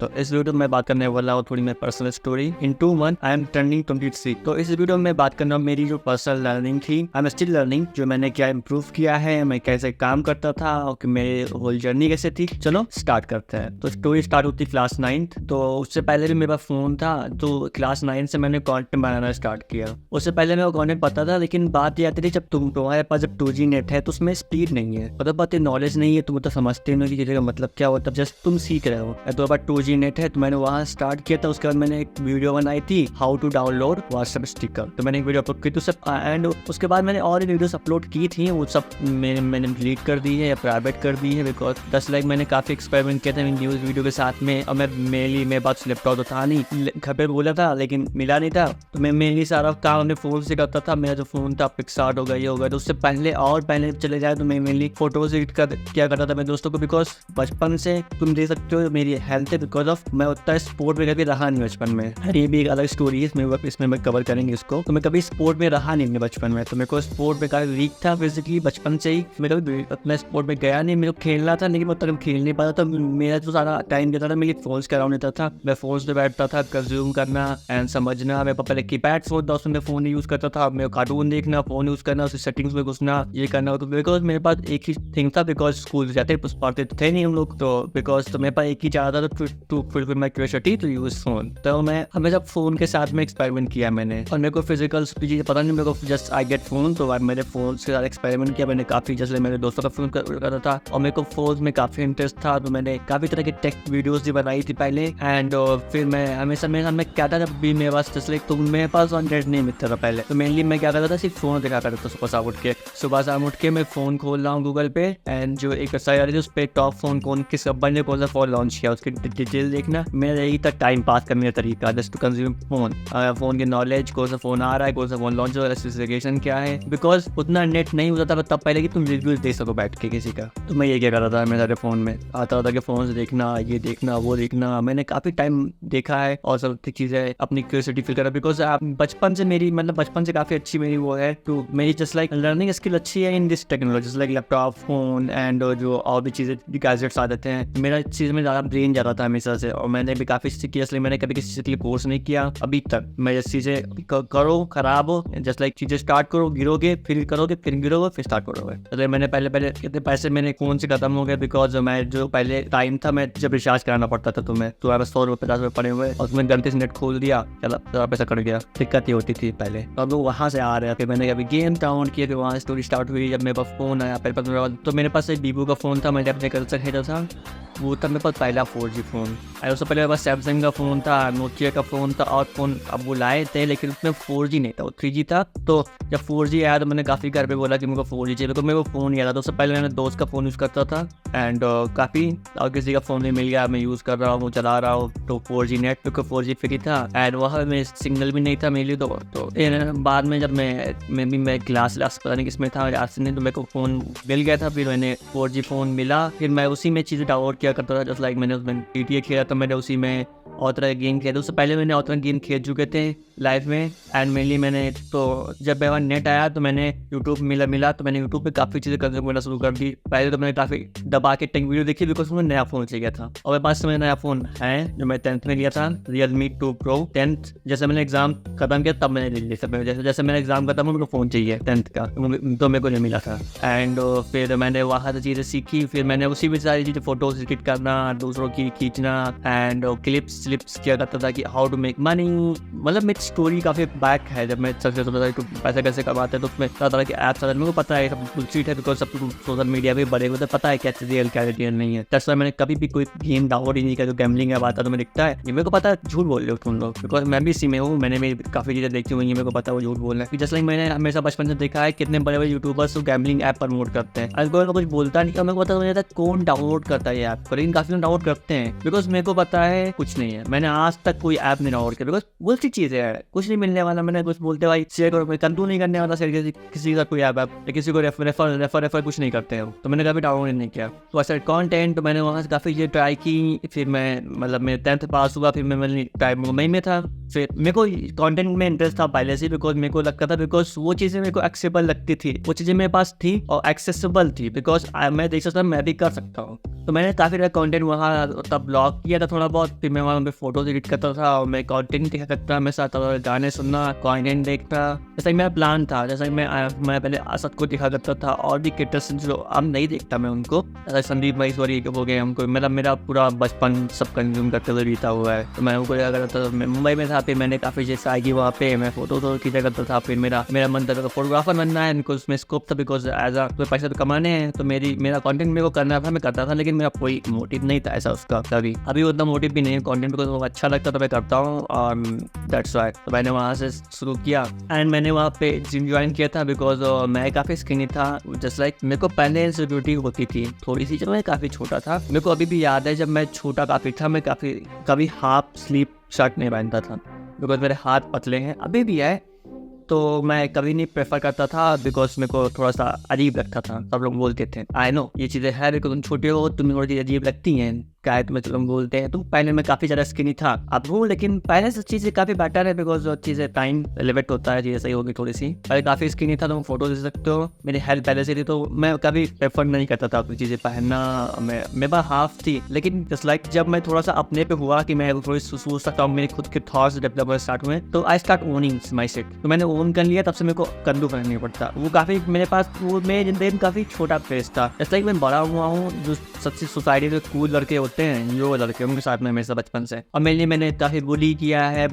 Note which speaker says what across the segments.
Speaker 1: तो इस वीडियो में बात करने वाला हूँ थोड़ी मैं personal story. In 2 month I am turning 23। तो इस वीडियो में बात करना मेरी जो पर्सनल लर्निंग थी, आई एम स्टिल लर्निंग, जो मैंने क्या इम्प्रूव किया है, मैं कैसे काम करता था और कि मेरी होल जर्नी कैसे थी। चलो स्टार्ट करते हैं। तो स्टोरी स्टार्ट होती क्लास 9th। तो उससे पहले भी मेरे पास फ़ोन था, तो क्लास 9 से मैंने कॉन्टेंट बनाना स्टार्ट किया। उससे पहले मेरे को कॉन्टेंट पता था, लेकिन बात ये आती थी जब तुम्हारे पास जब 2G नेट है तो उसमें स्पीड नहीं है, मतलब बात नॉलेज नहीं है, तुम तो समझते नहीं कि चीज़ें का मतलब क्या होता है, जस्ट तुम सीख रहे हो। तो अब 2G नेट है तो मैंने वहाँ स्टार्ट किया था। उसके बाद मैंने एक वीडियो बनाई थी how to download WhatsApp sticker, तो मैंने एक वीडियो अपलोड की थी सब। एंड उसके बाद मैंने और वीडियोस अपलोड की थी, वो सब मैंने डिलीट कर दी है या प्राइवेट कर दी है, बिकॉज दस लाइक मैंने काफ़ी एक्सपेरिमेंट किया था न्यूज़ वीडियो के साथ में। और मैं मेनली मेरे पास लैपटॉप तो था नहीं, घर पे बोला था लेकिन मिला नहीं था, तो मैं मेनली सारा काम अपने फ़ोन से करता था। मेरा जो फ़ोन था पिक्सार्ट हो गया, ये हो गया। तो उससे पहले चले जाए तो मैं मेनली फोटोज एडिट किया करता था मेरे दोस्तों को, बिकॉज बचपन से तुम देख सकते हो मेरी हेल्थ है, बिकॉज ऑफ मैं उतना स्पोर्ट में कभी रहा नहीं बचपन में। ये भी एक अलग स्टोरी है, इसमें मैं कवर करेंगे इसको। तो मैं कभी स्पोर्ट में रहा नहीं अपने बचपन में, तो मेरे को स्पोर्ट में काफी वीक था फिजिकली बचपन से ही। मैं कभी अपना स्पोर्ट में गया नहीं, मेरे को खेलना था लेकिन मैं उतना खेल नहीं पाता था। मेरा जो सारा टाइम देता था मेरी फोन के अराउंड रहता था, मैं फोन पे बैठता था, कंज्यूम करना एंड समझना। मेरे पापा कीपैड फोन था, उसमें फोन यूज करता था, मैं कार्टून देखना, फोन यूज करना, उसकी सेटिंग्स में घुसना, ये करना। तो बिकॉज मेरे पास एक ही थिंग था, बिकॉज स्कूल जाते पढ़ते थे नहीं हम लोग, तो बिकॉज तो मेरे पास एक ही चाहता था to fulfil my curiosity to use phone. तो मैं हमेशा फोन के साथ में एक्सपेरिमेंट किया मैंने, और मेरे को फिजिकल चीज़ें पता नहीं, मेरे को जस्ट आई गेट फोन। तो मैंने फोन के साथ एक्सपेरिमेंट किया मैंने काफ़ी, जैसे मेरे दोस्तों का फोन करता था और मेरे को फोन में काफ़ी इंटरेस्ट था, तो मैंने काफ़ी तरह के टेक वीडियोस भी बनाई थी पहले। एंड फिर मैं हमेशा मैं क्या था, जब भी मेरे पास जैसे तो मेरे पास इंटरनेट नहीं मिलता था पहले, तो मेनली मैं क्या करता था, सिर्फ फोन देखा करता था। सुबह शाम उठ के मैं फ़ोन खोल रहा हूँ गूगल पे, एंड जो एक वेबसाइट आ रही है उस पर टॉप फोन किस कंपनी ने कौन सा फ़ोन लॉन्च किया उसकी डिटेल देखना। मेरा यही था टाइम पास करने का तरीका, जस्ट टू कंज्यूम फोन की नॉलेज, कौन सा फोन आ रहा है, कौन सा फोन लॉन्च हो रहा है, स्पेसिफिकेशन क्या है, बिकॉज उतना नेट नहीं होता था तब पहले कि तुम रिव्यूज देख सको बैठ के किसी का। तो मैं ये क्या करता था, मेरे सारे फ़ोन में आता था कि फ़ोन से देखना, ये देखना, वो देखना। मैंने काफ़ी टाइम देखा है और सब चीज़ें अपनी क्यूरियोसिटी फील करा, बिकॉज बचपन से मेरी बचपन से काफ़ी अच्छी मेरी वो है टू मेरी जस्ट लाइक लर्निंग स्किल अच्छी है in this technology, just like laptop, phone and जो और भी चीज़ें गैजेट्स आ जाते हैं। मेरा इस चीज़ में ज़्यादा ब्रेन जाता था हमेशा से, और मैंने भी काफ़ी सीखी, इसलिए मैंने कभी किसी चीज़ के लिए कोर्स नहीं किया अभी तक। मैं जैसे चीज़ें करो खराब हो, जस्ट लाइक चीज़ें स्टार्ट करो, गिरोगे, फिर करोगे, फिर गिरोगे, फिर स्टार्ट करोगे। मतलब मैंने पहले कितने पैसे मेरे फोन से खत्म हो गए, बिकॉज मैं जो पहले टाइम था मैं जब रिचार्ज कराना पड़ता था तुम्हें, तो 100 रुपये 50 रुपये पड़े हुए और तुम्हें गलती से नेट खोल दिया, चला ज़्यादा पैसा कट गया, दिक्कत ही होती थी पहले। तो अब लोग वहाँ से आ रहे हैं, फिर मैंने कभी गेम डाउनलोड किया, फिर वहाँ स्टोरी स्टार्ट हुई जब मेरे पास फ़ोन आया। पहले तो मेरे पास एक वीवो का फ़ोन था, मैंने अपने कल्चर खरीदा था, वो था मेरे पास पहला 4G फ़ोन। और उससे पहले मेरे पास सैमसंग का फ़ोन था, नोकिया का फ़ोन था, और फ़ोन अब वो लाए थे लेकिन उसमें 4G नहीं था, वो 3G था। तो जब 4G आया तो मैंने काफ़ी घर पे बोला कि मेरे को 4G चाहिए, तो मेरे को फ़ोन नहीं आया था। तो उससे पहले मैंने दोस्त का फ़ोन यूज़ करता था, एंड काफ़ी और किसी का फ़ोन नहीं मिल गया, मैं यूज़ कर रहा हूँ, चला रहा हूँ, तो 4G नेट क्योंकि 4G फ्री था, एंड वहाँ में सिग्नल भी नहीं था मेरे लिए। तो बाद में जब मैं क्लास पता नहीं किसमें था आज नहीं, तो मेरे को फ़ोन मिल गया था, फिर मैंने 4G फ़ोन मिला, फिर मैं उसी में चीज़ें डाउनलोड किया करता था, जस्ट लाइक मैंने उसमें GTA खेला था, मैंने उसी में और तरह के गेम खेले। उससे पहले मैंने और तरह गेम खेल चुके थे लाइफ में, एंड मेनली मैंने तो जब मेरा नेट आया तो मैंने यूट्यूब मिला तो मैंने यूट्यूब पे काफ़ी चीज़ें कंज्यूम करना शुरू कर दी। पहले तो मैंने काफ़ी दबा के टेक वीडियो देखी, बिकॉज मुझे नया फ़ोन चाहिए था, और मेरे पास में नया फ़ोन है जो मैं 10th में लिया था, Realme 2 Pro 10th। जैसे मैंने एग्जाम खत्म किया तब मैंने ले लिया, जैसे मैंने एग्जाम खत्म मेरे को फ़ोन चाहिए 10th का, तो मेरे को नहीं मिला था। एंड फिर मैंने वहाँ से चीज़ें सीखी, फिर मैंने उसी में सारी चीज़ें फोटोज एडिट करना, दूसरों की खींचना, एंड क्लिप्स किया करता था कि हाउ टू मेक मनी। मतलब मेरी स्टोरी काफ़ी बैक है, जब मैं सबसे पैसा कैसे कमाते हैं, तो उसमें तरह तरह के ऐप्स आते हैं, मेरे को पता है सब बुलशीट है, बिकॉज सब सोशल मीडिया पे बड़े होते पता है क्या रियल क्या रियल नहीं है। दैट्स व्हाई मैंने कभी भी कोई गेम डाउनलोड ही नहीं किया जो गैम्बलिंग है बात है, तो मैं दिखता है ये मेरे को पता है झूठ बोल रहे हो तुम लोग, बिकॉज मैं भी इसी में हूँ, मैंने भी काफ़ी चीज़ें देखी हुई है, मेरे को पता है वो झूठ बोल रहे हैं। जस्ट लाइक मैंने हमेशा बचपन से देखा है कितने बड़े बड़े यूट्यूबर्स तो गैम्बलिंग ऐप प्रमोट करते हैं, अगर कोई कुछ बोलता नहीं, मेरे को पता नहीं था कौन डाउनलोड करता है ये ऐप, लेकिन काफ़ी लोग डाउनलोड करते हैं, बिकॉज मेरे को पता है कुछ नहीं है, मैंने आज तक कोई ऐप नहीं डाउनलोड किया, बिकॉज बहुत सी चीज़ें है, कुछ नहीं मिलने वाला। मैंने कुछ बोलते भाई शेयर करो, मैं कंट्रोल नहीं करने वाला शेयर किसी का कोई ऐप या किसी को रेफर कुछ नहीं करते हैं, तो मैंने कभी डाउनलोड नहीं किया। तो ऐसा कंटेंट मैंने वहाँ से काफ़ी चीज़ें ट्राई की, फिर मैं 10th पास हुआ, फिर मैं टाइम मुंबई में था, फिर मेरे को कंटेंट में इंटरेस्ट था पहले से, बिकॉज मेरे को लगता था, बिकॉज वो चीज़ें मेरे को एक्सेसिबल लगती थी, वो चीज़ें मेरे पास थी और एक्सेसिबल थी, बिकॉज मैं देख सकता मैं भी कर सकता हूँ। तो मैंने काफ़ी सारा कंटेंट वहाँ तब ब्लॉग किया था थोड़ा बहुत, फिर मैं वहाँ पे फोटोज एडिट करता था और मैं कंटेंट देखा करता, मैं साथ गाने सुनना, कंटेंट देखता, जैसा कि मेरा प्लान था। जैसा कि मैं पहले असद को देखा करता था और भी क्रिएटर्स जो अब नहीं देखता मैं उनको, जैसे संदीप महेश्वरी हो गए, हमको मेरा पूरा बचपन सब कंज्यूम करते हुए बीता हुआ है। तो मैं उनको देखा करता था। मैं मुंबई में था, फिर मैंने काफ़ी जैसे आई वहाँ पे मैं फोटो खींचा करता था। फिर मेरा मन था फोटोग्राफर बनना है, बिकॉज उसमें स्कोप था, बिकॉज एज आ पैसा तो कमाने हैं, तो मेरा कंटेंट मेरे को करना था, मैं करता था, लेकिन मेरा कोई मोटिव नहीं था ऐसा उसका कभी। अभी उतना मोटिव भी नहीं है कंटेंट, बिकॉज वो अच्छा लगता तो मैं करता हूँ और दैट्स व्हाई। तो मैंने वहाँ से शुरू किया एंड मैंने वहाँ पे जिम ज्वाइन किया था, बिकॉज मैं काफ़ी स्किनी था। जस्ट लाइक मेरे को पहले इनसिक्योरिटी होती थी थोड़ी सी, जब मैं काफ़ी छोटा था। मेरे को अभी भी याद है जब मैं छोटा काफ़ी था, मैं कभी हाफ स्लीव शर्ट नहीं पहनता था, बिकॉज मेरे हाथ पतले हैं, अभी भी है, तो मैं कभी नहीं प्रेफर करता था, बिकॉज मेरे को थोड़ा सा अजीब लगता था। सब लोग बोलते थे आई नो ये चीज़ें है, बिकॉज तुम छोटे हो, तुम्हें थोड़ी अजीब लगती हैं, क्या है तुम्हें लोग बोलते हैं। तो पहले मैं काफ़ी ज़्यादा स्किनी था, अब हूँ, लेकिन पहले से चीज़ें काफ़ी बेटर है, बिकॉज चीज़ें टाइम लिमिट होता है, चीज़ें सही होगी थोड़ी सी। पहले काफ़ी स्किनी था, तो फोटो दे सकते हो, मेरी हेल्थ पहले से थी, तो मैं कभी प्रेफर नहीं करता था अपनी चीज़ें पहनना। मेरे पास हाफ थी, लेकिन जस्ट लाइक जब मैं थोड़ा सा अपने पे हुआ कि मैं थोड़ी सोच सकता हूँ, मेरे खुद के थॉट्स डेवलप हुए स्टार्ट हुए, तो I start owning my set. तो मैंने ओन कर लिया, तब से मेरे को कंडू करना नहीं पड़ता। वो काफ़ी मेरे पास वो मेरे जिंदगी काफ़ी छोटा फेस था, जस्ट लाइक मैं बड़ा हुआ हूँ, जो सबसे सोसाइटी के कूल लड़के होते हैं, जो लड़के उनके साथ में हमेशा बचपन से, और मेरे लिए मैंने काफ़ी बुली किया है,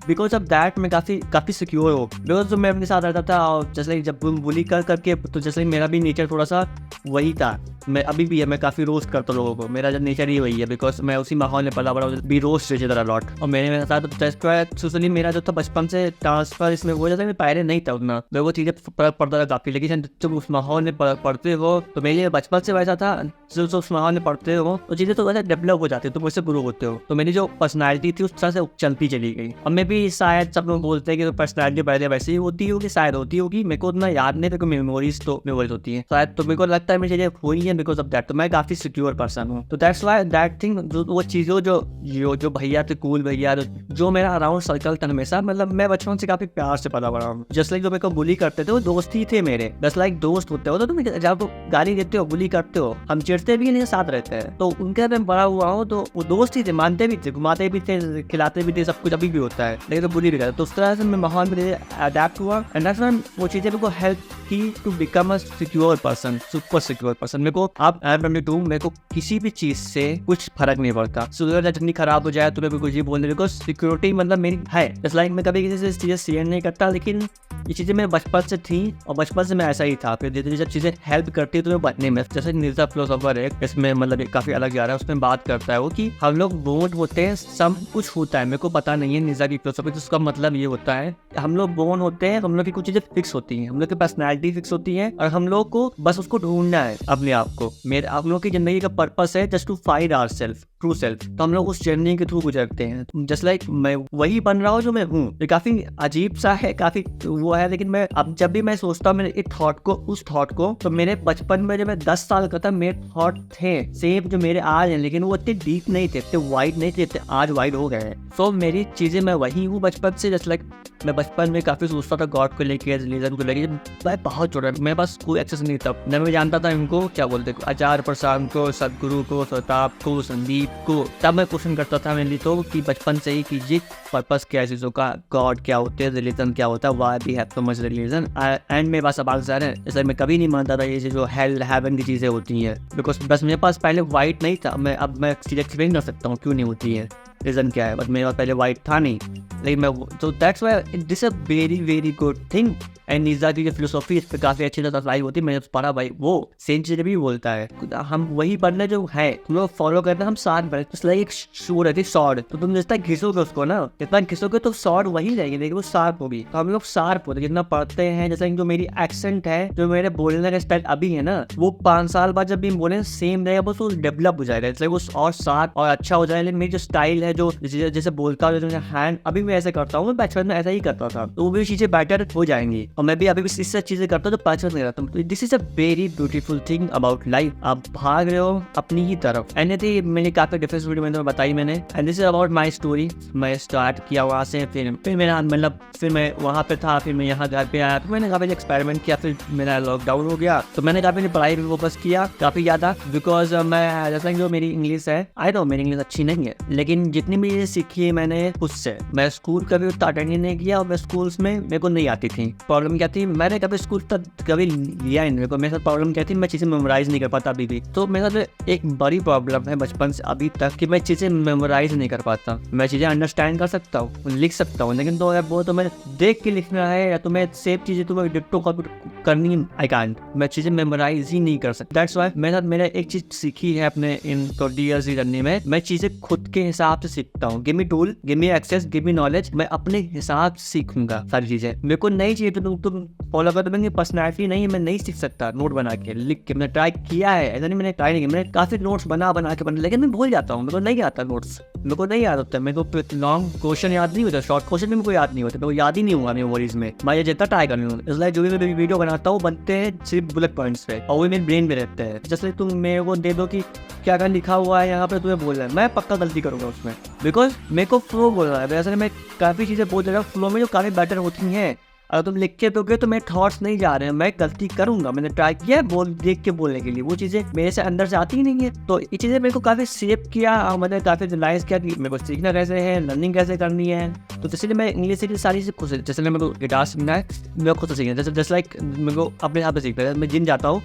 Speaker 1: बिकॉज ऑफ दैट मैं काफ़ी सिक्योर हूँ, बिकॉज जो मैं अपने साथ रहता था, और जैसे जब बुली करके, तो जैसे मेरा भी नेचर थोड़ा सा वही था, मैं अभी भी है, मैं काफ़ी रोस्ट करता लोगों को, मेरा जो नेचर ही वही है, बिकॉज मैं उसी माहौल में पला बड़ा भी रोस्ट से ज़्यादा लॉट। और मेरे साथ सोशली मेरा जो था बचपन से ट्रांसफर इसमें हो जाता है, पहले नहीं था उतना, मैं वो चीज़ें फर्क पड़ता था काफ़ी, लेकिन जब उस माहौल में पढ़ते हो, तो मेरे लिए बचपन से वैसा था, जो उस माहौल में पढ़ते हो तो चीज़ें तो वैसे डेवलप हो जाती है, तो वैसे ग्रो होते हो। तो मेरी जो पर्सनैलिटी थी उस तरह से चलती चली गई, और मैं भी शायद सब लोग बोलते हैं कि पर्सनैलिटी पहले वैसे ही होती होगी, शायद होती होगी, मेरे को उतना याद नहीं, मेरे मेमोरीज तो मेमोरीज होती है शायद, तो मेरे को लगता है मेरी चीज़ें हुई है बिकॉज ऑफ दैट। तो मैं काफ़ी सिक्योर पर्सन हूँ, तो दैट्स व्हाई दैट थिंग, वो चीज़ों जो भैया थे, कूल भैया, जो मेरा अराउंड सर्कल था हमेशा, मतलब मैं बचपन से काफ़ी प्यार से पला बड़ा हूँ। जस्ट लाइक जो मेरे को बुली करते थे वो दोस्त ही थे मेरे, जस्ट लाइक दोस्त होते हो, तो तुम जब गाली देते हो, बुली करते हो, हम चिढ़ते भी नहीं, साथ रहते हैं, तो उनके मैं बड़ा हुआ हूँ, तो वो दोस्त ही थे, मानते भी थे, घुमाते भी थे, खिलाते भी थे, सब कुछ अभी भी होता है, लेकिन तो बुली भी करते। तो उस तरह से मैं माहौल में अडेप्ट हुआ, एंड दैट्स व्हाई वो चीज़ें मेरे को हेल्प की to become a secure person, super secure person. मेरे को आप मेरे को किसी भी चीज़ से कुछ फर्क नहीं पड़ता, सुबह जितनी खराब हो जाए तो मैं कुछ ही बोलने, बिकॉज सिक्योरिटी मतलब मेरी है। जस्ट लाइक मैं कभी किसी से चीज़ें शेयर नहीं करता, लेकिन ये चीज़ें मेरे बचपन से थी और बचपन से मैं ऐसा ही था। फिर धीरे धीरे जब चीज़ें हेल्प करती है तो मैं बनने में, जैसे निर्जा फिलोसोफर है, इसमें मतलब काफ़ी अलग जा रहा है, उसमें बात करता है वो कि हम लोग बोन होते हैं, सब कुछ होता है, मेरे को पता नहीं है निर्जा की फिलोसॉफी, तो उसका मतलब ये होता है हम लोग बोन होते हैं, हम लोग की कुछ चीज़ें फिक्स होती हैं, हम लोग की पर्सनैलिटी फिक्स होती है, और हम लोग को बस उसको ढूंढना है अपने आप को। हम लोग की जिंदगी का पर्पस है just to find our self, true self, तो हम लोग उस जर्नी के थ्रू गुजरते हैं। जस्ट लाइक मैं वही बन रहा हूँ जो मैं हूँ, ये काफ़ी अजीब सा है, काफ़ी वो है, लेकिन मैं अब जब भी मैं सोचता हूँ मेरे एक थॉट को, उस थॉट को, तो मेरे बचपन में जब मैं 10 साल का था, मेरे थॉट थे सेम जो मेरे आज हैं, लेकिन वो इतने डीप नहीं थे, इतने वाइड नहीं थे, इतने आज वाइड हो गए हैं। सो मेरी चीज़ें मैं वही हूँ बचपन से। जस्ट लाइक मैं बचपन में काफ़ी सोचता था गॉड को लेके, रिलीजन को लेके, मैं बहुत छोटा, मेरे पास कोई एक्सेस नहीं था, न मैं जानता था इनको क्या बोलते, आचार्य प्रसाद को, सदगुरु को, सताप को, संदीप को। तब मैं क्वेश्चन करता था मेनली तो कि बचपन से ही कि ये पर्पस क्या है चीज़ों का, गॉड क्या होते हैं, रिलीजन क्या होता है, why we have so much religion, and मेरे पास सवाल सारे हैं। जैसे मैं कभी नहीं मानता था ये जो हेल हेवन की चीज़ें होती हैं, बिकॉज बस मेरे पास पहले वाइट नहीं था, अब मैं चीज़ एक्सप्लेन कर सकता हूँ क्यों नहीं होती है, रीज़न क्या है, बट मेरे पास पहले वाइट था नहीं, लेकिन मैं तो that's why this a very very good thing. And निज़ा की जो फिलोसॉफी इस पर काफ़ी अच्छी तरह अप्लाई होती है, मैंने पढ़ा भाई, वो सेंट चीज़ें भी बोलता है, हम वही बनना जो है, तुम लोग फॉलो करना, हम साथ बने। तो लाइक एक शूर है सॉर्ड, तो तुम जितना घिसोगे उसको ना, जितना घिसोगे तो सॉर्ड वही रहेगी, लेकिन वो शार्प होगी। तो हम लोग शार्प होते जितना पढ़ते हैं, जैसे जो मेरी एक्सेंट है, जो मेरे बोलने का स्टाइल अभी है ना, वो 5 साल बाद जब भी बोले सेम रहेगा, बस वो डेवलप हो जाएगा, इसलिए वो और शार्प और अच्छा हो जाएगा। मेरी जो स्टाइल है, जो जैसे बोलता हूँ, हैंड अभी मैं ऐसे करता हूँ, मैं बचपन में ऐसा ही करता था, तो वो भी चीज़ें बेटर हो जाएंगी। और मैं भी अभी भी इससे चीजें करता हूँ तो पाँच नहीं रहता हूँ। This is a very beautiful thing about life. आप भाग रहे हो अपनी ही तरफ। एंड थी मैंने काफी डिफरेंस वीडियो में बताई मैंने। And this is about my story. मैं स्टार्ट किया वहाँ से, फिर मेरा मतलब फिर मैं वहाँ पे था, फिर मैं यहाँ घर पे आया, फिर मैंने काफी एक्सपेरिमेंट किया, फिर मेरा लॉकडाउन हो गया तो मैंने काफी पढ़ाई पे फोकस किया काफी ज्यादा। बिकॉज मैं जैसा जो मेरी इंग्लिश है, आई नो मेरी इंग्लिश अच्छी नहीं है, लेकिन जितनी भी चीजें सीखी है मैंने खुद से। मैं स्कूल कभी उतना अटेंड नहीं किया और मैं स्कूल्स में मेरे को नहीं आती थी। प्रॉब्लम क्या थी, मैंने कभी स्कूल तक कभी लिया ही नहीं। मेरे साथ प्रॉब्लम क्या थी, मैं चीजें मेमोराइज नहीं कर पाता अभी भी। तो मेरे साथ एक बड़ी प्रॉब्लम है बचपन से अभी तक कि मैं चीजें मेमोराइज नहीं कर पाता। मैं चीजें अंडरस्टैंड कर सकता हूँ, लिख सकता हूँ, लेकिन तो अगर वो तो मैं देख के लिखना है या तो मैं सेम चीजें तुम्हें डिट्टो कॉपी करनी, आई कांट। मैं चीजें मेमोराइज ही नहीं कर सकता। दैट्स व्हाई मेरे साथ मैंने एक चीज सीखी है अपने इन 20 ईयर्स की जर्नी में, मैं चीजें खुद के हिसाब से सीखता हूँ। Give me tool, give me access, give me knowledge, मैं अपने हिसाब से सीखूंगा सारी चीजें। मेरे को नहीं चाहिए तो तुम फॉलो कर दोगे। पर्सनैलिटी नहीं है, मैं नहीं सीख सकता नोट बना के लिख के। मैंने ट्राई किया है, ऐसा नहीं मैंने ट्राई नहीं किया, मैंने काफी नोट्स बना के लेकिन मैं भूल जाता हूँ। मेरे को नहीं आता नोट्स, मेरे को नहीं याद होता। मेरे को लॉन्ग क्वेश्चन याद नहीं होता, शॉर्ट क्वेश्चन भी मेरे को याद नहीं होता, मेरे को याद ही नहीं हुआ मेमोरीज में। मैं ये जितना ट्राई कर लूँ, इसलिए जो भी मैं वीडियो बनाता हूँ बनते हैं सिर्फ बुलेट पॉइंट्स पे और वो मेरे ब्रेन में रहते हैं। जैसे तुम मेरे को दे दो कि क्या क्या लिखा हुआ है यहाँ पे, तुम्हें बोल रहा है, मैं पक्का गलती करूंगा उसमें, बिकॉज मेरे को फ्लो बोल रहा है। वैसे मैं काफ़ी चीज़ें बोल रहा हूँ फ्लो में जो काफ़ी बेटर होती हैं। अगर तुम लिख के दोगे तो मेरे थॉट्स नहीं जा रहे हैं, मैं गलती करूंगा। मैंने ट्राई किया है देख के बोलने के लिए, वो चीज़ें मेरे से अंदर से आती ही नहीं है। तो ये चीज़ें मेरे को काफ़ी शेप किया और मैंने काफ़ी रियलाइज़ किया कि मेरे को सीखना कैसे है, लर्निंग कैसे करनी है। तो इसलिए मैं इंग्लिश से सारी चीज़ें खुद से, जैसे मेरे को गिटार सीखना है मैं खुद से सीखना है। जैसे लाइक मेरे को अपने हाथ से सीखना है। मैं जिम जाता हूँ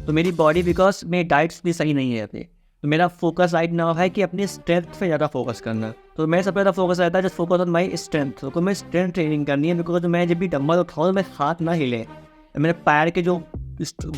Speaker 1: तो मेरी बॉडी, बिकॉज मेरी डाइट्स भी सही नहीं है अभी, तो मेरा फोकस राइट नाउ है कि अपनी स्ट्रेंथ पे ज़्यादा फोकस करना। तो मैं सबसे ज़्यादा फोकस रहता है just focus on my strength. तो मैं स्ट्रेंथ ट्रेनिंग करनी है, बिकॉज मैं जब भी डंबल उठाऊँ मैं हाथ ना हिले, मेरे पैर के जो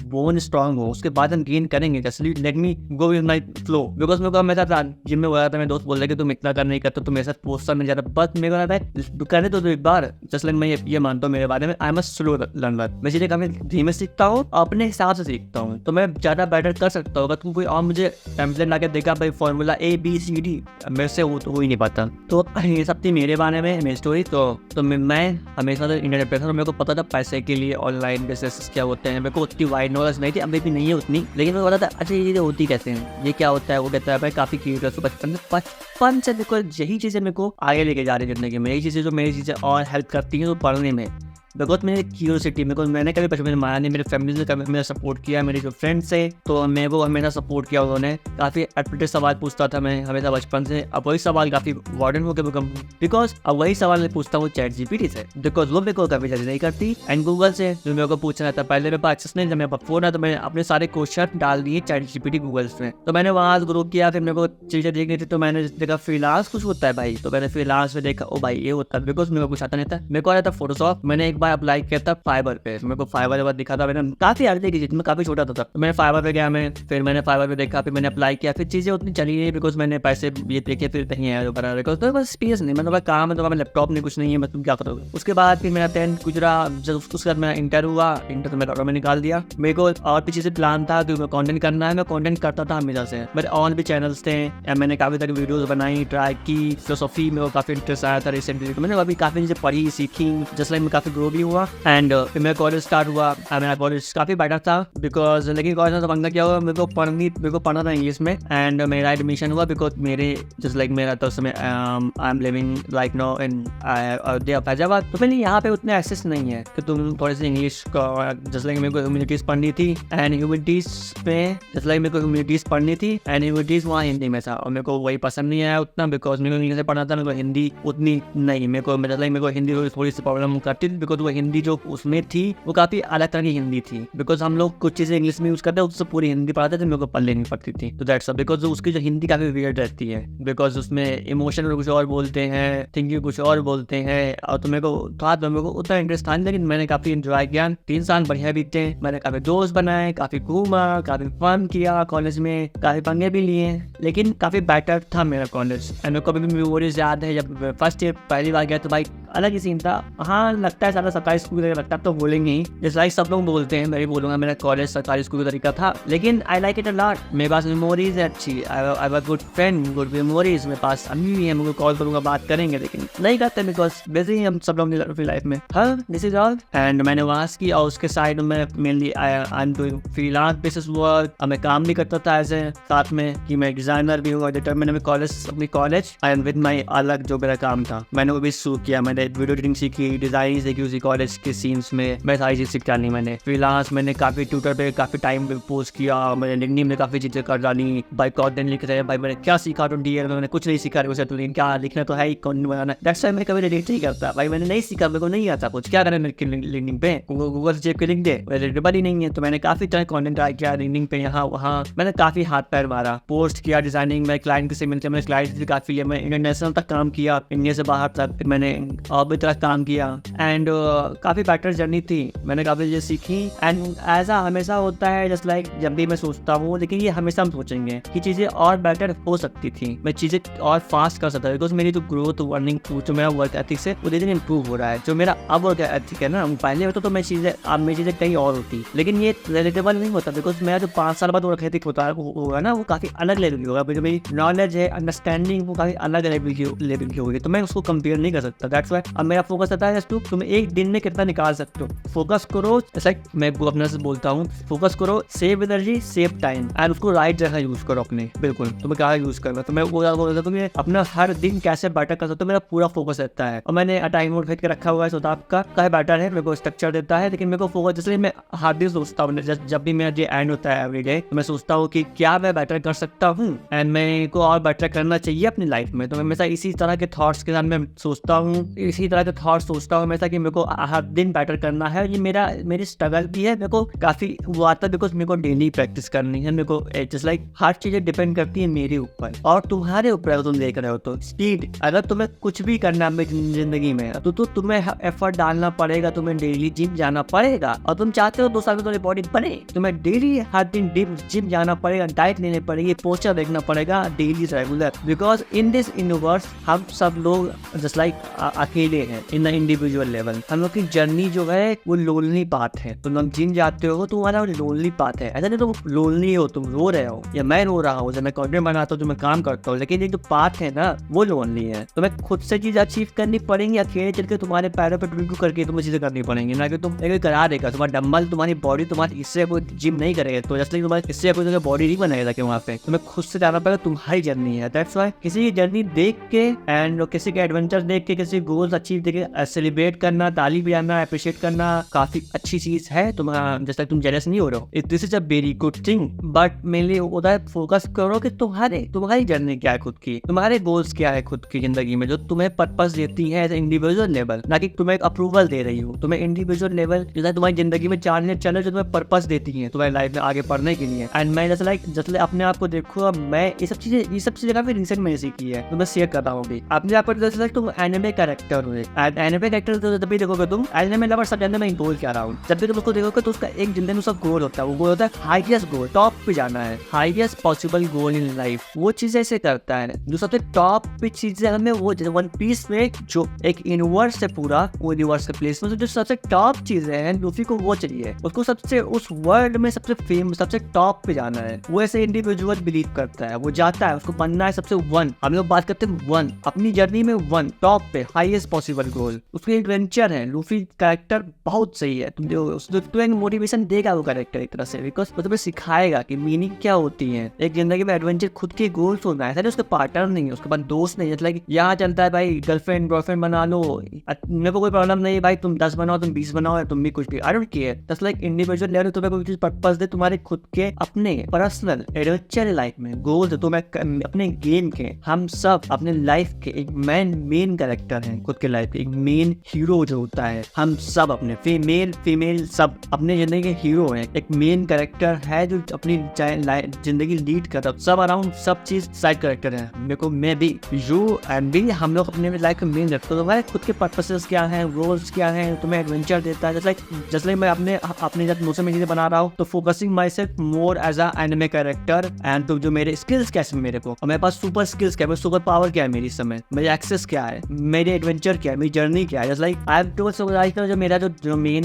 Speaker 1: बोन स्ट्रांग हो, उसके बाद हम गेन करेंगे। जैसे let me go with my flow. Because मेरे को मेरे साथ जिम में बोला था, मेरे दोस्त बोल रहे कि तुम इतना कर नहीं करते, तुम मेरे साथ पोस्टर में ज़्यादा, बस मेरे को लगता है करने तो एक बार। जस्ट लाइक मैं ये मानता हूँ मेरे बारे में, I am a slow learner. मैं चीज़ें काफ़ी धीमे सीखता हूँ, अपने हिसाब से सीखता हूँ, तो मैं ज़्यादा बेटर कर सकता हूँ। अगर तुम कोई और मुझे टेम्पलेट ला के देखा भाई फॉर्मूला ABCD, मेरे से वो तो हो ही नहीं पाता। तो ये सब थी मेरे बारे में मेरी स्टोरी। तो मैं हमेशा इंटरनेट पे था, मेरे को पता था पैसे के लिए ऑनलाइन बिजनेस क्या होते हैं। मेरे को उतनी वाइड नॉलेज नहीं थी, अभी भी नहीं है उतनी, लेकिन मैं पता था अच्छा ये चीज़ें होती कैसे हैं, ये क्या होता है, वो कहता है। मैं काफ़ी क्यूरियस हूँ बचपन से। देखो यही चीज़ें मेरे को आगे लेके जा रही है जिंदगी में, यही चीज़ें जो मेरी चीज़ें और हेल्प करती हैं तो पढ़ने में। बिकॉज मेरी क्यूरियोसिटी, मेरे को मैंने कभी बचपन में मारा नहीं, मेरे फैमिली ने कभी मेरा सपोर्ट किया, मेरे जो फ्रेंड्स है तो मैं वो हमेशा सपोर्ट किया उन्होंने। काफ़ी अटपटे सवाल पूछता था मैं हमेशा बचपन से। अब वही सवाल काफ़ी वार्डन हो गए बिकॉज अब वही सवाल मैं पूछता हूँ ChatGPT से, बिकॉज वो मेरे को कभी जल्दी नहीं करती, एंड गूगल से जो मेरे को पूछना था। पहले मेरे पास एक्सेस नहीं था, मेरे पास फोन है, तो मैंने अपने सारे क्वेश्चन डाल दिए ChatGPT गूगल में। तो मैंने वहाँ से ग्रो किया, फिर मेरे को चीज़ें देखनी थी तो मैंने देखा फ्रीलांस कुछ होता है भाई, तो मैंने फ्रीलांस में देखा ओ भाई ये होता है, बिकॉज मेरे को कुछ आता नहीं था। मेरे को आया था फोटोशॉप, मैंने एक बार अप्लाई किया था फाइबर पे, मेरे को फाइबर दिखा था। मैंने काफी अर्ली की, मैं काफी छोटा था तब, तो मैंने फाइबर पे गया, मैं फिर मैंने फाइबर पे देखा, फिर मैंने अप्लाई किया, फिर चीजें उतनी चली नहीं बिकॉज मैंने पैसे ये देखे फिर नहीं है जो करा। तो बस स्पेस नहीं, मतलब काम है तो लैपटॉप नहीं, कुछ नहीं है, मैं तुम क्या करोगे। उसके बाद फिर मेरा 10th गुजरा, जब उसके बाद मेरा इंटर हुआ, इंटर तो मेरा मैं निकाल दिया। मेरे को और भी चीजें प्लान था कि मैं कंटेंट करना है, मैं कंटेंट करता था हमेशा से, मेरे और भी चैनल्स थे, मैंने काफी सारी वीडियोस बनाई, ट्राई की। फिलोसॉफी में काफी इंटरेस्ट आया था रिसेंटली, तो मैंने अभी काफी चीजें पढ़ी सीखी, जस्ट लाइक मैं काफी ग्रो भी हुआ। एंड फिर मेरा कॉलेज स्टार्ट हुआ, मेरा कॉलेज काफी बेटर था बिकॉज, लेकिन कॉलेज में तो पंगा क्या हुआ, मेरे को पढ़ना था इंग्लिश में, एंड मेरा एडमिशन हुआ बिकॉज मेरे जस्ट लाइक मेरा तो समय I am living like no इन अयोध्या फैजाबाद, तो मैंने यहाँ पे उतने एक्सेस नहीं है कि तुम थोड़ी सी इंग्लिश का, जस्ट लाइक मेरे को ह्यूमैनिटीज पढ़नी थी, एंड ह्यूमैनिटीज में जस्ट लाइक मेरे को ह्यूमैनिटीज पढ़नी थी, एंड ह्यूमैनिटीज वहाँ हिंदी में था, और मेरे को वही पसंद नहीं आया उतना बिकॉज मेरे को इंग्लिश से पढ़ना था, मेरे को हिंदी उतनी नहीं, मेरे को हिंदी थोड़ी सी प्रॉब्लम करती थी बिकॉज वो हिंदी जो उसमें थी वो काफी अलग तरह की हिंदी थी, बिकॉज हम लोग कुछ चीजें इंग्लिश में यूज करते हैं उससे पूरी हिंदी पढ़ाते थे, मेरे को पढ़ लेनी पड़ती थी। तो दैट्स बिकॉज उसकी जो हिंदी काफी वियर्ड रहती है, बिकॉज उसमें इमोशन कुछ और बोलते हैं, थिंकिंग कुछ और बोलते हैं, और तो मेरे को उतना इंटरेस्ट था नहीं, लेकिन मैंने काफी इंजॉय किया। 3 साल बढ़िया बीते, मैंने काफी दोस्त बनाए, काफी घूमा, काफी फन किया कॉलेज में, काफी पंगे भी लिए, लेकिन काफी बेटर था मेरा कॉलेज। एंड मेरे को अभी भी मेमोरीज याद है, जब फर्स्ट ईयर पहली बार गया तो भाई अलग ही सीन था। हाँ लगता है सारा सरकारी स्कूल की तरह लगता तो बोलेंगे ही, जैसे लाइक सब लोग बोलते हैं, मैं भी बोलूंगा मेरा कॉलेज सरकारी स्कूल का तरीका था, लेकिन I like it a lot. मेरे पास मेमोरीज है अच्छी, I have a good friend, good memories. मेरे पास अम्मी भी है, मुझे कॉल करूंगा बात करेंगे, लेकिन नहीं करते बिकॉज बिजी हम सब लोग अपनी लाइफ में। हाँ दिस इज ऑल। एंड मैंने वहाँ की और उसके साइड में mainly I am doing freelance basis work. अब मैं काम भी करता था ऐसे साथ में कि मैं डिजाइनर भी हूँ, एडिटर। मैंने अपनी college I am with my अलग जो मेरा काम था मैंने वो भी शुरू किया। मैंने वीडियो एडिटिंग सीखी, डिजाइन सीखी उसी कॉलेज के सीन्स में, मैं सारी चीज सीख डाली मैंने। फ्रीलांस मैंने काफी ट्विटर पे काफी टाइम पे पोस्ट किया, मैंने लिंक्डइन में काफी चीजें कर डाली। भाई कंटेंट लिख रहे हैं, भाई मैंने क्या सीखा 20 ईयर में, मैंने कुछ नहीं सीखा क्या लिखना तो है ही, कंटेंट बनाना। दैट्स व्हाई मैं कभी रिलेट नहीं करता, भाई मैंने नहीं सीखा, मेरे को नहीं आता कुछ, क्या करें लिंक्डइन पे, गूगल से के लिंक दे, रिलेटेबल ही नहीं है। तो मैंने काफी तरह कंटेंट ट्राई किया लिंक्डइन पे, यहाँ वहाँ मैंने काफी हाथ पैर मारा, पोस्ट किया डिजाइनिंग में, क्लाइंट से मिलते मैंने क्लाइंट भी काफी है, मैं इंटरनेशनल तक काम किया, इंडिया से बाहर तक। फिर मैंने और भी तरह काम किया एंड काफी बेटर जर्नी थी, मैंने काफी चीजें सीखी। एंड ऐसा हमेशा होता है जस्ट लाइक जब भी मैं सोचता हूँ, लेकिन ये हमेशा हम सोचेंगे कि चीजें और बेटर हो सकती थी, मैं चीजें और फास्ट कर सकता था, बिकॉज मेरी जो ग्रोथ अर्निंग जो मेरा वर्क एथिक से वो दिन इंप्रूव हो रहा है। जो मेरा अब वर्क एथिक है ना, पहले होता तो मैं चीजें अब मेरी चीजें कहीं और होती, लेकिन ये रिलेटेबल नहीं होता, बिकॉज मेरा जो 5 साल बाद वर्क एथिक होता है होगा ना, वो काफी अलग लेवल की होगा। जो मेरी नॉलेज है, अंडरस्टैंडिंग, वो काफी अलग लेवल की होगी, तो मैं उसको कंपेयर नहीं कर सकता। दैट्स व्हाई अब मेरा फोकस रहता है तुम एक दिन में कितना निकाल सकते हो, फोकस करो। जैसा मैं अपने से बोलता हूँ, फोकस करो, save energy, save time, and उसको राइट जगह यूज करो अपने। बिल्कुल तुम्हें क्या यूज करना, तो मैं बोल रहा था अपना हर दिन कैसे बेटर कर सकते हो, मेरा पूरा फोकस रहता है। और मैंने टाइम मोड फेंक के रखा हुआ है, सो आपका क्या बेटर है, मेरे को स्ट्रक्चर देता है, लेकिन मेरे को फोकस, जैसे मैं हर दिन सोचता हूँ, जब भी मेरा डे एंड होता है एवरी डे, तो मैं सोचता हूँ कि क्या मैं बेटर कर सकता हूँ एंड मेरे को और बेटर करना चाहिए अपनी लाइफ में। तो मैं हमेशा इसी तरह के थॉट्स के साथ मैं सोचता हूँ, इसी तरह के थॉट्स सोचता हूँ हमेशा कि मेरे को हर दिन बेटर करना है। ये मेरी स्ट्रगल भी है, मेरे को काफी वो आता है, बिकॉज मेरे को डेली प्रैक्टिस करनी है। मेरे को जस्ट लाइक हर चीजें डिपेंड करती है मेरे ऊपर और तुम्हारे ऊपर। अगर तुम देख रहे हो तो स्पीड, अगर तुम्हें कुछ भी करना है जिंदगी में तो तुम्हें एफर्ट डालना पड़ेगा, तुम्हें डेली जिम जाना पड़ेगा। और तुम चाहते हो 2 साल में तुम्हारी बॉडी बने, तुम्हें डेली हर दिन जिम जाना पड़ेगा, डाइट लेने पड़ेगी, पोस्टर देखना पड़ेगा daily regular, because in this universe हम सब लोग जस्ट लाइक अकेले हैं इन द इंडिविजुअल लेवल। हम लोग की जर्नी जो है वो लोनली पाथ है। तुम लोग जिम जाते हो तो तुम्हारा लोनली पाथ है, ऐसा नहीं तुम लोनली हो, तुम रो रहे हो या मैं रो रहा हूँ जब मैं कंटेंट बनाता हूँ, जो मैं काम करता हूँ, लेकिन ये जो पाथ है ना वो लोनली है। तुम्हें खुद से चीज अचीव करनी पड़ेंगी, अकेले चल के तुम्हारे पैरों पर टुटू करके तुम्हें चीजें करनी पड़ेंगी, ना कि तुम एक करा देगा तुम्हारा डम्बल, तुम्हारी बॉडी तुम्हारी इससे कोई जिम नहीं करेगा, तो जैसे तुम्हारे इससे कोई बॉडी नहीं बनाएगा कि वहाँ पे तुम्हें खुद से जाना पड़ेगा, तुम्हारी जर्नी है। दैट्स व्हाई किसी की जर्नी देख के एंड किसी के एडवेंचर देख के, किसी गोल्स अचीव देख के सेलिब्रेट करना, ताली बजाना, अप्रिशिएट करना काफी अच्छी चीज है। जैसे तुम जेलस नहीं हो रहे हो, this is a very good thing, but mainly उधर फोकस करो कि तुम्हारी जर्नी क्या है, खुद की तुम्हारे गोल्स क्या है खुद की जिंदगी में, जो तुम्हें पर्पस देती है एज इंडिविजुअल लेवल, ना कि तुम्हें अप्रूवल दे रही हो। तुम्हें इंडिविजुअल लेवल जैसे तुम्हारी जिंदगी में चलने जो तुम्हें पर्पस देती है तुम्हारी लाइफ में आगे बढ़ने के लिए। एंड मैं जैसे अपने आप को देखो, मैं ये सब चीजें काफी रिसेंट में सीखी है, तो मैं शेयर कर रहा हूँ अभी अपने आप को। जैसे तुम एनिमे कैरेक्टर हो, एनिमे कैरेक्टर तो जब भी देखोगे तुम, एनिमे लवर सब जानते मैं गोल क्या रहा हूँ, जब भी तुम उसको देखोगे तो उसका एक जिंदगी में उसका गोल होता है, वो गोल होता है हाईएस्ट गोल, टॉप पे जाना है, highest possible goal in life. वो चीज ऐसे करता है जो सबसे टॉप पे चीजें हमें, वो जैसे वन पीस में जो एक यूनिवर्स है, पूरा वो यूनिवर्स के प्लेस में जो सबसे टॉप चीजें हैं, लूफी को वो चाहिए, उसको सबसे उस वर्ल्ड में सबसे फेमस सबसे टॉप पे जाना है। वो ऐसे इंडिविजुअल बिलीव करता है, वो जाता है, उसको बनना है सबसे वन। हम लोग बात करते हैं वन, अपनी जर्नी में वन, टॉप पे, हाईएस्ट पॉसिबल गोल। उसकी एडवेंचर है, लूफी कैरेक्टर बहुत सही है, तुम तुम्हें मोटिवेशन देगा वो कैरेक्टर एक तरह से, बिकॉज वो तुम्हें सिखाएगा कि मीनिंग क्या होती है एक जिंदगी में। एडवेंचर खुद के गोल्स होना है, ऐसा नहीं उसके पार्टनर नहीं है, उसके पास दोस्त नहीं है। मतलब यहाँ चलता है भाई गर्लफ्रेंड बॉयफ्रेंड बना लो, मेरे को कोई प्रॉब्लम नहीं है भाई, तुम 10 बनाओ, तुम 20 बनाओ, या तुम भी कुछ भी, I don't care. Just like individual level तुम्हें कोई चीज पर्पस दे, तुम्हारे खुद के अपने पर्सनल एडवेंचर लाइफ में गोल्स है, तुम्हें अपने गेम के। हम सब अपने लाइफ के एक मेन कैरेक्टर हैं, खुद के लाइफ के एक मेन हीरो जो होता है। हम सब अपने फीमेल सब अपने जिंदगी के हीरो हैं, एक मेन कैरेक्टर है जो अपनी जिंदगी लीड करता है। सब अराउंड सब चीज साइड कैरेक्टर है। मेरे को मैं भी यू एंड भी हम लोग अपने लाइफ में मेन रखते हैं। तुम्हारे खुद के पर्पसेस क्या हैं, रोल्स क्या हैं, तुम्हें एडवेंचर देता है। जस्ट लाइक मैं अपने जब नोशन में चीजें बना रहा हूँ तो focusing my self more as a anime character and तो जो मेरे स्किल्स कैसे मेरे को, और मेरे पास सुपर स्किल्स क्या है, सुपर पावर क्या है मेरी समय, मेरी एक्सेस क्या है, मेरे एडवेंचर एडवेंचर क्या है, मेरी जर्नी क्या है। Just like I have to so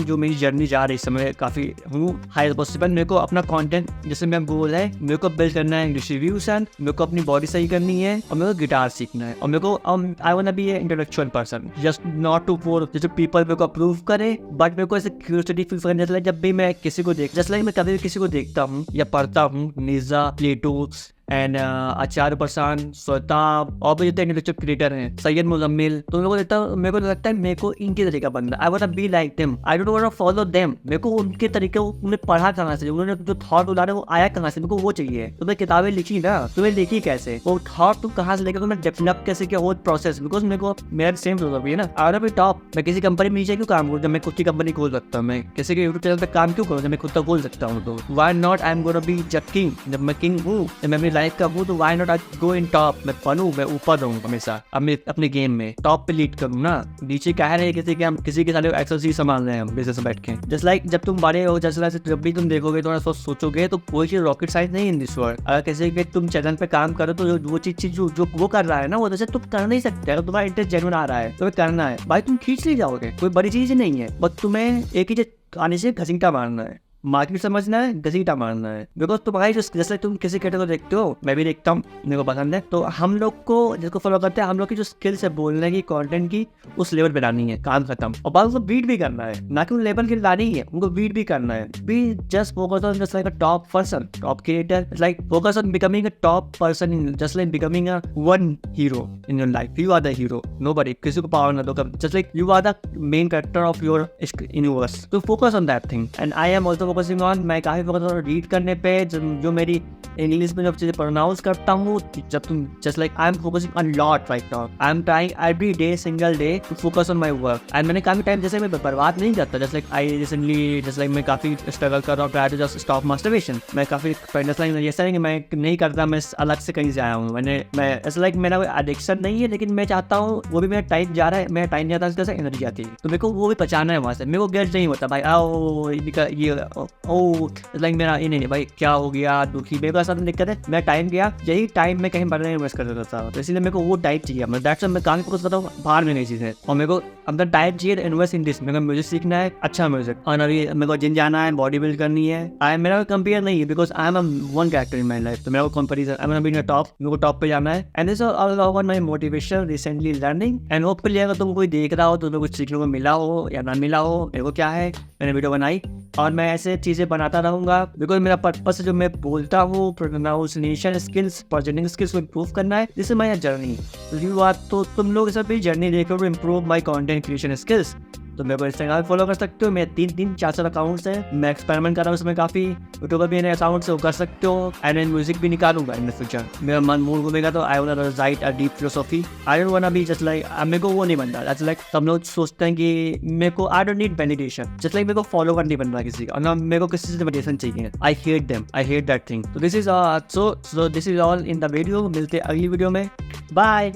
Speaker 1: जो मेरी जर्नी जा रही है, समय काफी हूँ हाई पॉसिबल। मेरे को अपना कंटेंट जैसे मेरा गोल है, मेरे को बिल्ड करना है डिस्ट्रीब्यूशन, मेरे को अपनी बॉडी सही करनी है, और मेरे को गिटार सीखना है, और मेरे को I want to be a intellectual person, just not to for जैसे पीपल मेरे को अप्रूव करे, बट मेरे को ऐसे क्यूरियोसिटी फील करना। जैसे जब भी मैं किसी को जस्ट लाइक मैं कभी भी किसी को देखता हूँ या पढ़ता हूँ, नीजा, प्लेटो एंड आचार्य प्रशांत, स्वताब, और भी जितने इंटेलेक्चुअल क्रिएटर हैं, सैयद मुजम्मिल, तो मेरे को लगता है मेरे को इनके तरीका बनना। I want to be like them, I don't want to follow them. मेरे को उनके तरीके, उन्हें पढ़ा कहाँ से, उन्होंने जो थॉट उड़ा वो आया कहाँ से, मेरे को वो चाहिए। तुम्हें किताबें लिखी ना, तुम्हें लिखी कैसे, वो थॉट तुम कहाँ से लेकर तुम्हें डेवलप कैसे किया, वो प्रोसेस। बिकॉज मेरे को मेरा सेम फिलोसफी है ना, I want to be top. मैं किसी कंपनी में नीचे क्यों काम करूँ जब मैं खुद की कंपनी खोल सकता हूँ। मैं किसी के यूट्यूब चैनल पर काम क्यों करूँ जब मैं खुद का खोल सकता हूँ। तो why not I am gonna be जब किंग, जब मैं किंग हूँ, जब मैं अपनी लाइफ का हूँ, तो why not I go in top. मैं बनूं, मैं ऊपर रहूं हमेशा अपने गेम में, टॉप पे लीड करूं ना। नीचे कह रहे हैं हम किसी के साथ एक्सरसाइज संभाल रहे हैं हम बिजनेस में बैठ के। जस्ट लाइक जब तुम बड़े हो, जैसे जब भी तुम देखोगे, थोड़ा सोचोगे, तो कोई चीज रॉकेट साइंस नहीं इन दिस वर्ल्ड। अगर किसी के तुम चैनल पे काम करो, तो वो चीज जो वो कर रहा है ना, वो जैसे तुम कर नहीं सकते। अगर तुम्हारा इंटरेस्ट जेन्युइन आ रहा है, तुम्हें करना है भाई, तुम खींच ले जाओगे। कोई बड़ी चीज नहीं है, बस तुम्हें एक ही चीज आने से घसीटा मारना है, मार्केट समझना है, घसीटा मारना है। बिकॉज तुम्हारी जैसे तुम किसी कैटेगरी को देखते हो, मैं भी देखता हूँ, मेरे को पसंद है, तो हम लोग को जिसको फॉलो करते हैं, हम लोग की जो स्किल्स है बोलने की, कंटेंट की, उस लेवल पे लानी है, काम खत्म। और बाद उनको बीट भी करना है, ना कि उन लेवल की लानी है, उनको बीट भी करना है। Be just focus on just like a top person, top creator, like focus on becoming a top person in just like becoming a one hero in your life. You are the hero, nobody. किसी को power ना दो, just like you are the main character of your universe. तो focus on that thing. And I am also focusing on, मैं काफी focus on read करने पे, जो मेरी इंग्लिश में जब चीजें प्रोनाउंस करता हूँ, जब तुम just like I am focusing a lot right now. I am trying every day, single day to focus on my work. And मैंने काफी टाइम जैसे मैं बर्बाद नहीं करता। Just like I recently just like मैं काफी स्ट्रगल कर रहा हूँ, try to just stop masturbation. मैं काफी जस्ट लाइक ऐसा नहीं कि मैं नहीं करता, मैं अलग से कहीं से आया हूँ। मैं ऐसा लाइक मेरा कोई एडिक्शन नहीं है, लेकिन मैं चाहता हूँ वो भी मेरा टाइम जा रहा है, मेरा टाइम जाता है, उससे एनर्जी आती है, तो मेरे को वो भी बचाना है वहाँ से। मेरे को गेट नहीं होता भाई, आओ ये ओ लाइक मेरा ये नहीं भाई, क्या हो गया दुखी, मेरे को ऐसा दिक्कत है। मेरा टाइम गया, यही टाइम में कहीं पढ़ने में इन्वेस्ट कर देता था, तो इसलिए मेरे को वो टाइम चाहिए। मैं दैट्स मैं काम फोकस करता हूँ, बाहर में नहीं चीज़ें, और मेरे को अपना टाइम चाहिए इन्वेस्ट इन दिस। मेरे को म्यूजिक सीखना है, अच्छा म्यूजिक, और अभी मेरे को जिम जाना है, बॉडी बिल्ड करनी है। मेरा कंपेयर नहीं है, because I am one character in my life, तो मेरा comparison I am be top, मेरे को टॉप पे जाना है। And this all over my motivation recently learning. And hopefully अगर तुम कोई देख रहा हो, तो कुछ सीखने को मिला हो या ना मिला हो, मेरे को क्या है, मैंने वीडियो बनाई और मैं ऐसे चीज़ें बनाता रहूँगा, बिकॉज मेरा पर्पस जो मैं बोलता हूँ, प्रोनाउंसिएशन स्किल्स, प्रेजेंटिंग स्किल्स को इम्प्रूव करना है। This is my journey. तो तुम लोग सब भी जर्नी देखो to improve my content creation skills. तो मेरे को इंस्टाग्राम फॉलो कर सकते हो, मेरे 3-4 अकाउंट्स हैं, मैं एक्सपेरिमेंट कर रहा हूँ उसमें काफ़ी। यूट्यूबर भी अकाउंट से कर सकते हो, एंड म्यूजिक भी निकालूंगा इन द फ्यूचर। मेरा मन मूड घूमेगा, तो I want to write a deep philosophy. I don't want to be just like, मेरे को वो नहीं बनता। दैट्स लाइक सब लोग सोचते हैं कि मेरे को I don't need validation, just like मेरे को फॉलोवर नहीं बनना किसी का, और ना मेरे को किसी से वैलिडेशन चाहिए। I hate them, I hate that thing. तो this is so this is all in the video. मिलते अगली वीडियो में, बाय।